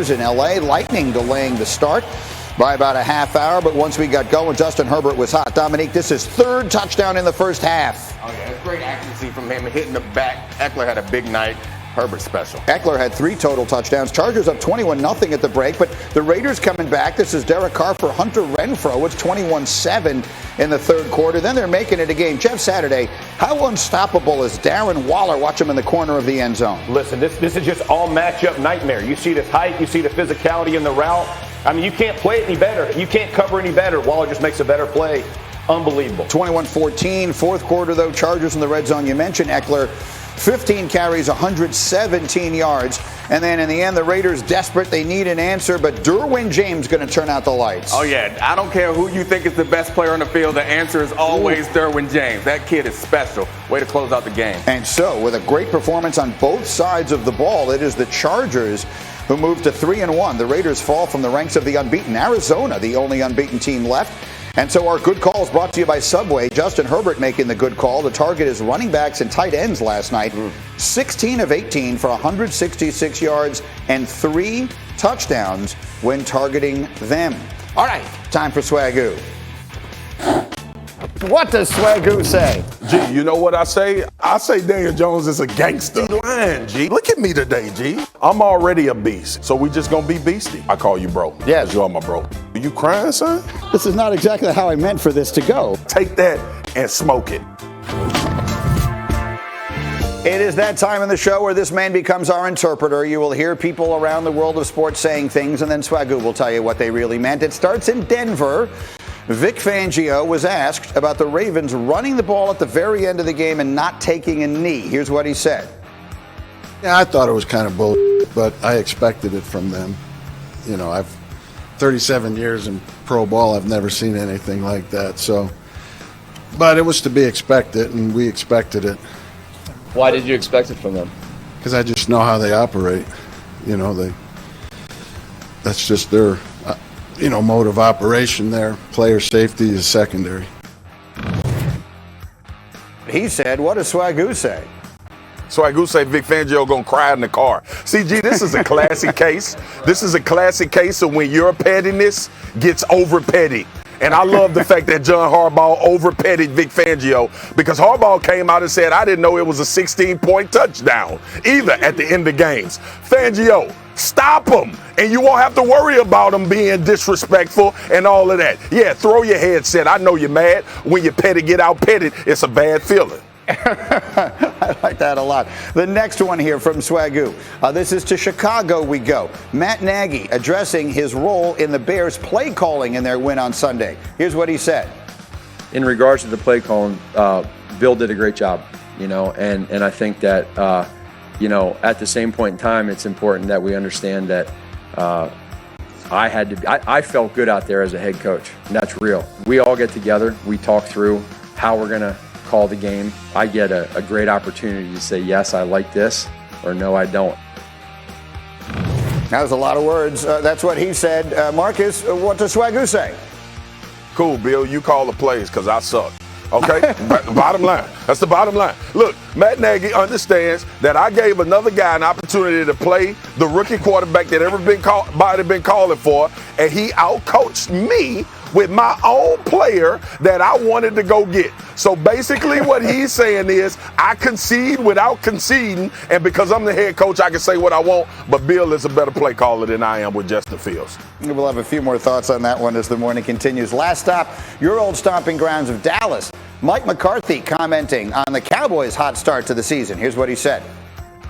Chargers in L.A. Lightning delaying the start by about a half hour, but once we got going, Justin Herbert was hot. Dominique, this is third touchdown in the first half. Oh, yeah, it's great accuracy from him, hitting the back. Eckler had a big night. Herbert special. Eckler had 3 total touchdowns. Chargers up 21-0 at the break, but the Raiders coming back. This is Derek Carr for Hunter Renfrow. It's 21-7 in the third quarter. Then they're making it a game. Jeff Saturday, how unstoppable is Darren Waller? Watch him in the corner of the end zone. Listen, this is just all matchup nightmare. You see this height, you see the physicality in the route. I mean, you can't play it any better. You can't cover any better. Waller just makes a better play. Unbelievable. 21-14. Fourth quarter, though, Chargers in the red zone. You mentioned Eckler. 15 carries, 117 yards. And then in the end, the Raiders desperate. They need an answer, but Derwin James going to turn out the lights. Oh, yeah. I don't care who you think is the best player on the field. The answer is always Derwin James. That kid is special. Way to close out the game. And so, with a great performance on both sides of the ball, it is the Chargers who move to 3-1. The Raiders fall from the ranks of the unbeaten. Arizona, the only unbeaten team left. And so our good calls brought to you by Subway. Justin Herbert making the good call. The target is running backs and tight ends last night. 16 of 18 for 166 yards and 3 touchdowns when targeting them. All right, time for Swagoo. What does Swagoo say? G, you know what I say? I say Daniel Jones is a gangster. He lying, G. Look at me today, G. I'm already a beast, so we just gonna be beastie. I call you bro. Yes. You are my bro. Are you crying, son? This is not exactly how I meant for this to go. Take that and smoke it. It is that time in the show where this man becomes our interpreter. You will hear people around the world of sports saying things, and then Swagoo will tell you what they really meant. It starts in Denver. Vic Fangio was asked about the Ravens running the ball at the very end of the game and not taking a knee. Here's what he said. Yeah, I thought it was kind of bullshit, but I expected it from them. You know, I've 37 years in pro ball. I've never seen anything like that. So, but it was to be expected, and we expected it. Why did you expect it from them? Because I just know how they operate. You know, that's just their mode of operation there. Player safety is secondary. He said, what does Swagoo say? Swagoo say Vic Fangio gonna cry in the car. CG, this is a classic case. This is a classic case of when your pettiness gets over petty. And I love the fact that John Harbaugh over-petted Vic Fangio, because Harbaugh came out and said, I didn't know it was a 16-point touchdown either at the end of games. Fangio, stop him, and you won't have to worry about him being disrespectful and all of that. Yeah, throw your headset. I know you're mad. When your petty get out petted, it's a bad feeling. I like that a lot. The next one here from Swagoo. This is to Chicago we go. Matt Nagy addressing his role in the Bears' play calling in their win on Sunday. Here's what he said. In regards to the play calling, Bill did a great job, and I think that, at the same point in time, it's important that we understand that I felt good out there as a head coach, and that's real. We all get together, we talk through how we're going to call the game. I get a great opportunity to say, yes, I like this, or no, I don't. That was a lot of words. That's what he said. Marcus, what does Swagoo say? Cool, Bill, you call the plays because I suck. Okay? Bottom line. That's the bottom line. Look, Matt Nagy understands that I gave another guy an opportunity to play the rookie quarterback that everybody been calling for, and he outcoached me with my own player that I wanted to go get. So basically what he's saying is I concede without conceding, and because I'm the head coach, I can say what I want, but Bill is a better play caller than I am with Justin Fields. We'll have a few more thoughts on that one as the morning continues. Last stop, your old stomping grounds of Dallas. Mike McCarthy commenting on the Cowboys' hot start to the season. Here's what he said.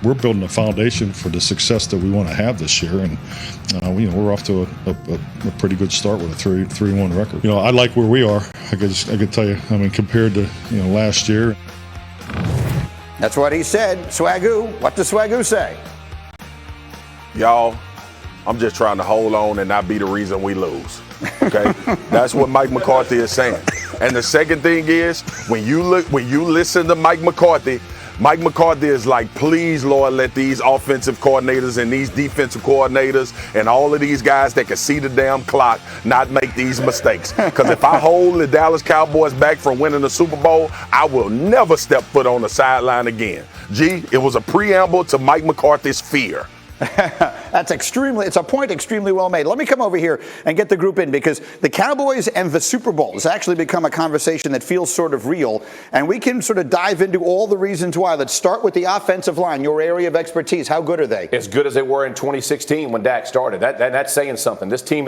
We're building a foundation for the success that we want to have this year, and we're off to a pretty good start with a 3-1 record. I like where we are. I could tell you. Compared to last year. That's what he said. Swagoo, what does Swagoo say? Y'all, I'm just trying to hold on and not be the reason we lose. Okay, that's what Mike McCarthy is saying. And the second thing is, when you listen to Mike McCarthy is like, please, Lord, let these offensive coordinators and these defensive coordinators and all of these guys that can see the damn clock not make these mistakes. Because if I hold the Dallas Cowboys back from winning the Super Bowl, I will never step foot on the sideline again. It was a preamble to Mike McCarthy's fear. That's it's a point extremely well made. Let me come over here and get the group in, because the Cowboys and the Super Bowl has actually become a conversation that feels sort of real, and we can sort of dive into all the reasons why. Let's start with the offensive line, your area of expertise. How good are they? As good as they were in 2016 when Dak started. That's saying something. This team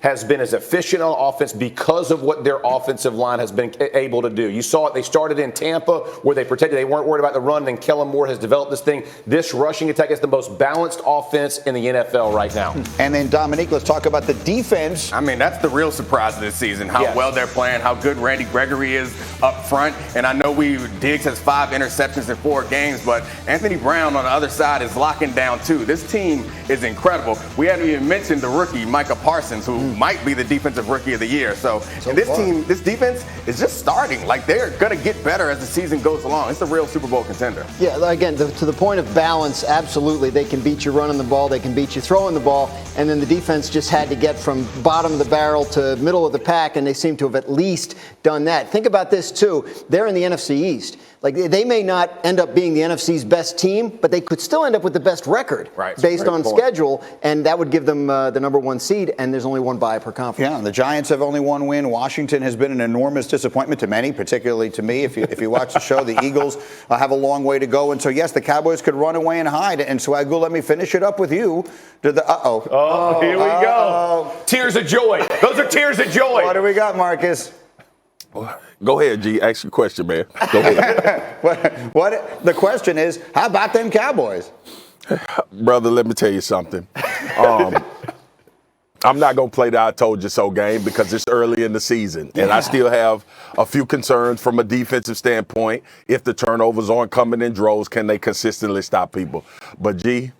has been as efficient on offense because of what their offensive line has been able to do. You saw it. They started in Tampa where they protected. They weren't worried about the run. Then Kellen Moore has developed this thing. This rushing attack is the most balanced offense in the NFL right now. And then, Dominique, let's talk about the defense. I mean, that's the real surprise of this season, how well they're playing, how good Randy Gregory is up front. And I know Diggs has 5 interceptions in 4 games, but Anthony Brown on the other side is locking down too. This team is incredible. We hadn't even mentioned the rookie, Micah Parsons, who might be the defensive rookie of the year. So this defense is just starting. Like, they're going to get better as the season goes along. It's a real Super Bowl contender. Yeah, again, to the point of balance, absolutely. They can beat you running the ball. They can beat you throwing the ball. And then the defense just had to get from bottom of the barrel to middle of the pack, and they seem to have at least done that. Think about this, too. They're in the NFC East. Like, they may not end up being the NFC's best team, but they could still end up with the best record based on schedule, and that would give them the number 1 seed, and there's only 1 bye per conference. Yeah, the Giants have only 1 win. Washington has been an enormous disappointment to many, particularly to me. If you watch the show, the Eagles have a long way to go. And so, yes, the Cowboys could run away and hide. And Swagoo, let me finish it up with you. Here we go. Tears of joy. Those are tears of joy. What do we got, Marcus? Go ahead, G. Ask your question, man. Go ahead. What the question is, how about them Cowboys? Brother, let me tell you something. I'm not going to play the I told you so game because it's early in the season. And I still have a few concerns from a defensive standpoint. If the turnovers aren't coming in droves, can they consistently stop people? But, G,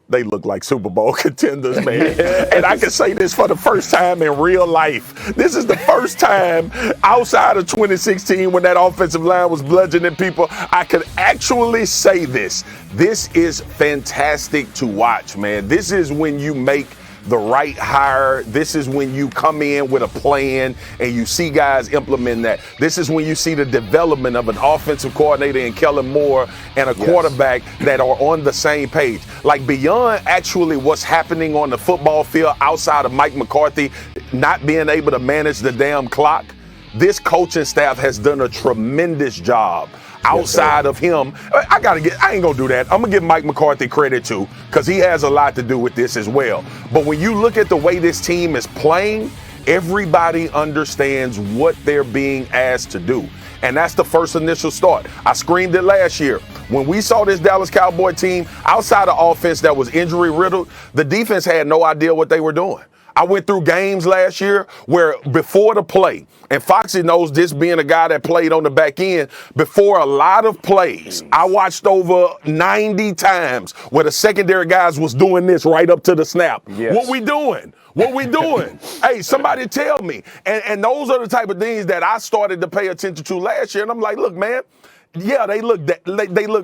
they look like Super Bowl contenders, man. And I can say this for the first time in real life. This is the first time outside of 2016 when that offensive line was bludgeoning people, I could actually say this. This is fantastic to watch, man. This is when you make the right hire. This is when you come in with a plan and you see guys implement that. This is when you see the development of an offensive coordinator in Kellen Moore and a quarterback that are on the same page. Like, beyond actually what's happening on the football field outside of Mike McCarthy not being able to manage the damn clock, this coaching staff has done a tremendous job. Outside of him, I ain't gonna do that. I'm gonna give Mike McCarthy credit too, because he has a lot to do with this as well. But when you look at the way this team is playing, everybody understands what they're being asked to do. And that's the first initial start. I screamed it last year. When we saw this Dallas Cowboy team, outside of offense that was injury riddled, the defense had no idea what they were doing. I went through games last year where before the play, and Foxy knows this being a guy that played on the back end, before a lot of plays, I watched over 90 times where the secondary guys was doing this right up to the snap. Yes. What we doing? What we doing? Hey, somebody tell me. And those are the type of things that I started to pay attention to last year. And I'm like, look, man, yeah, they look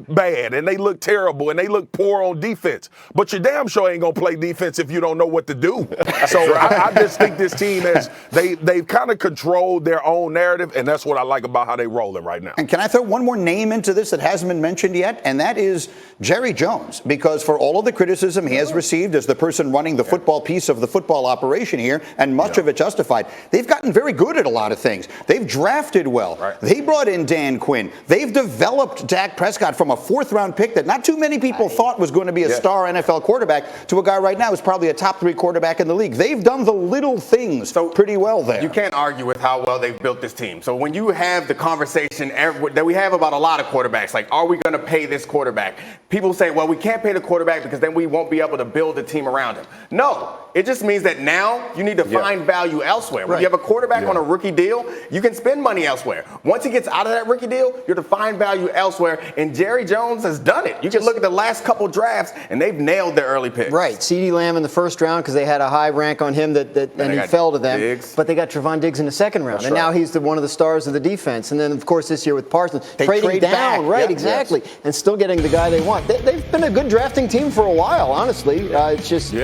bad and they look terrible and they look poor on defense. But you damn sure ain't gonna play defense if you don't know what to do. So I just think this team they've kind of controlled their own narrative, and that's what I like about how they rolling right now. And can I throw one more name into this that hasn't been mentioned yet? And that is Jerry Jones, because for all of the criticism he has received as the person running the football piece of the football operation here, and much of it justified, they've gotten very good at a lot of things. They've drafted well. Right. They brought in Dan Quinn. They've developed Dak Prescott from a 4th-round pick that not too many people thought was going to be a star NFL quarterback to a guy right now who's probably a top 3 quarterback in the league. They've done the little things pretty well there. You can't argue with how well they've built this team. So when you have the conversation that we have about a lot of quarterbacks, like, are we going to pay this quarterback? People say, well, we can't pay the quarterback because then we won't be able to build a team around him. No, it just means that now you need to find value elsewhere. When you have a quarterback on a rookie deal, you can spend money elsewhere. Once he gets out of that rookie deal, you have to find value elsewhere, and Jerry Jones has done it. You can look at the last couple drafts, and they've nailed their early picks. Right. CeeDee Lamb in the 1st round because they had a high rank on him and he fell to them. Diggs. But they got Trevon Diggs in the 2nd round, and now he's one of the stars of the defense. And then, of course, this year with Parsons, trading down, exactly, and still getting the guy they want. They've been a good drafting team for a while, honestly. It's just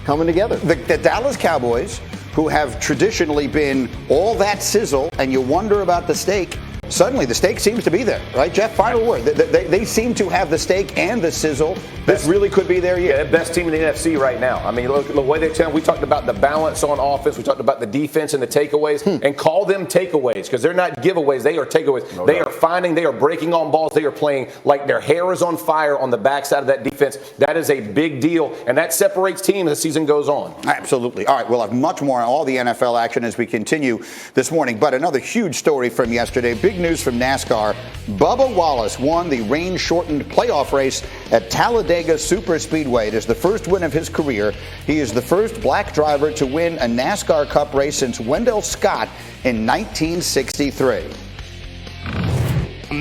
coming together. The Dallas Cowboys, who have traditionally been all that sizzle, and you wonder about the steak, suddenly the steak seems to be there, right, Jeff? Final word. They seem to have the steak and the sizzle. This really could be their year. Yeah, the best team in the NFC right now. I mean, look, the way they tell. We talked about the balance on offense. We talked about the defense and the takeaways, and call them takeaways because they're not giveaways. They are takeaways. They are finding. They are breaking on balls. They are playing like their hair is on fire on the backside of that defense. That is a big deal, and that separates teams as the season goes on. Absolutely. All right, we'll have much more on all the NFL action as we continue this morning. But another huge story from yesterday. Big news from NASCAR. Bubba Wallace won the rain-shortened playoff race at Talladega Superspeedway. It is the first win of his career. He is the first black driver to win a NASCAR Cup race since Wendell Scott in 1963.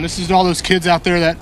This is all those kids out there that